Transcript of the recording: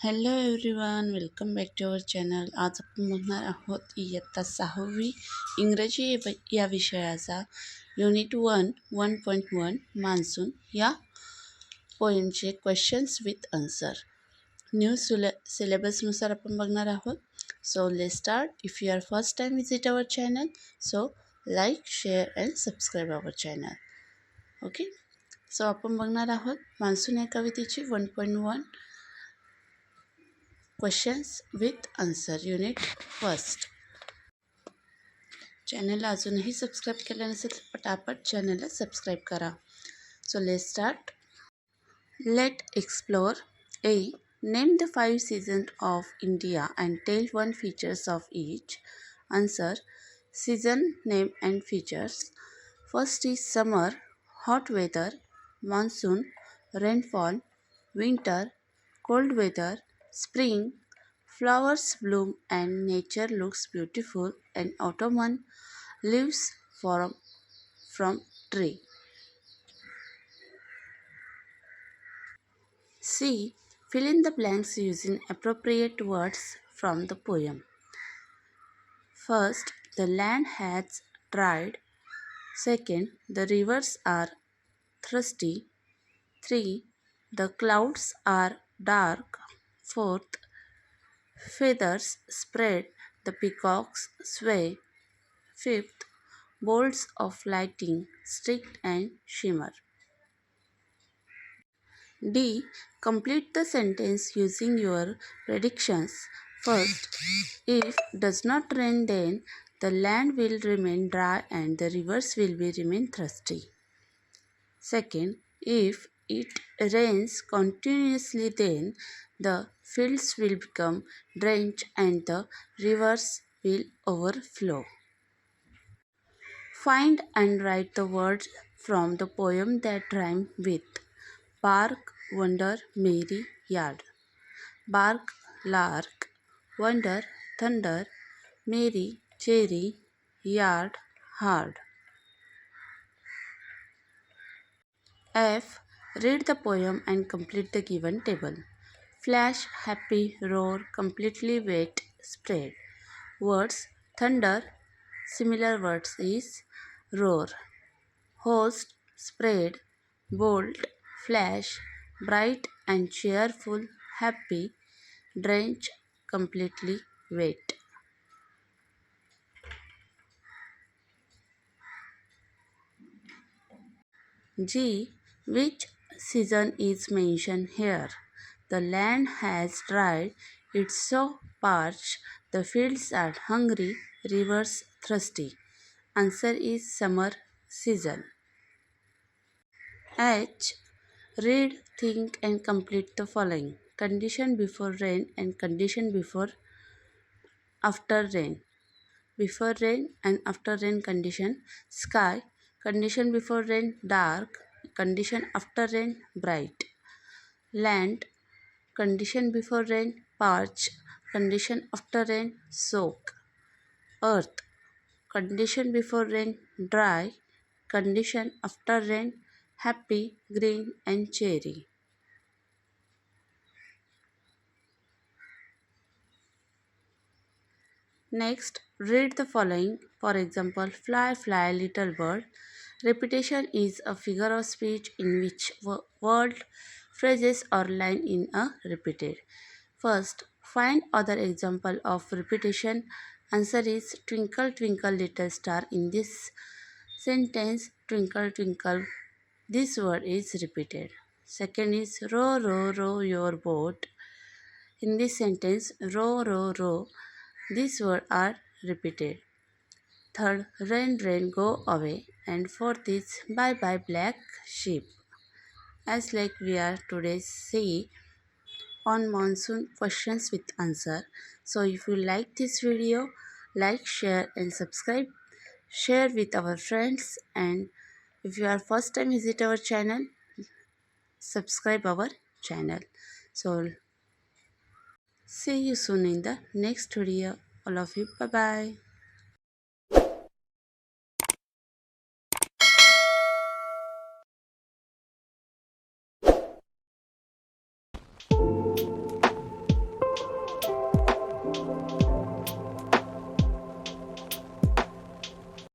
Hello everyone, welcome back to our channel. आज आपण बघणार आहोत इयत्ता 6वी इंग्रजी या विषयाचा युनिट 1.1 मान्सून या पोएमचे क्वेश्चन्स विथ आन्सर. न्यू सिलेबसनुसार आपण बघणार आहोत. So let's start. If you are first time visit our channel, so like, share and subscribe our channel. Okay, so आपण बघणार आहोत मान्सून या कवितेची 1.1 questions with answer unit first. चॅनलला अजूनही सबस्क्राईब केलं नसेल तर पटापट चॅनलला सबस्क्राईब करा. So let's start. Let explore. A. Name the 5 seasons of India and tell one features of each. Answer. Season name and features. First is summer, hot weather, monsoon, rainfall, winter, cold weather, spring, flowers bloom and nature looks beautiful, and autumn, leaves from tree. C. Fill in the blanks using appropriate words from the poem. First, the land has dried. Second, the rivers are thirsty. 3. The clouds are dark. Fourth, feathers spread, the peacocks sway. Fifth, bolts of lighting streak and shimmer. D. Complete the sentence using your predictions. First, if does not rain, then the land will remain dry and the rivers will remain thirsty. Second, if it rains continuously, then the fields will become drenched and the rivers will overflow. Find and write the words from the poem that rhyme with bark, wonder, merry, yard. Bark, lark. Wonder, thunder. Merry, cherry. Yard, hard. F. Read the poem and complete the given table. Flash, happy, roar, completely wet, spread. Words, thunder. Similar words is roar. Host, spread, bolt, flash, bright and cheerful, happy, drench, completely wet. G. Which season is mentioned here? The land has dried, it's so parched, the fields are hungry, rivers thirsty. Answer is summer season. H. Read, think and complete the following. Condition before rain and condition before after rain. Before rain and after rain condition. Sky. Condition before rain dark. Condition after rain bright. Land. Condition before rain parch. Condition after rain soak. Earth. Condition before rain dry. Condition after rain happy, green and cherry. Next, read the following. For example, fly, fly, little bird. Repetition is a figure of speech in which word, phrases or line in a repeated. First, find other example of repetition. Answer is twinkle, twinkle, little star. In this sentence, twinkle, twinkle, this word is repeated. Second is row, row, row your boat. In this sentence, row, row, row, these words are repeated. Third, rain, rain, go away. And fourth is bye, bye, black sheep. As like we are today see on monsoon questions with answer. So if you like this video, like, share and subscribe. Share with our friends, and if you are first time visit our channel, subscribe our channel. So see you soon in the next video. All of you, bye bye.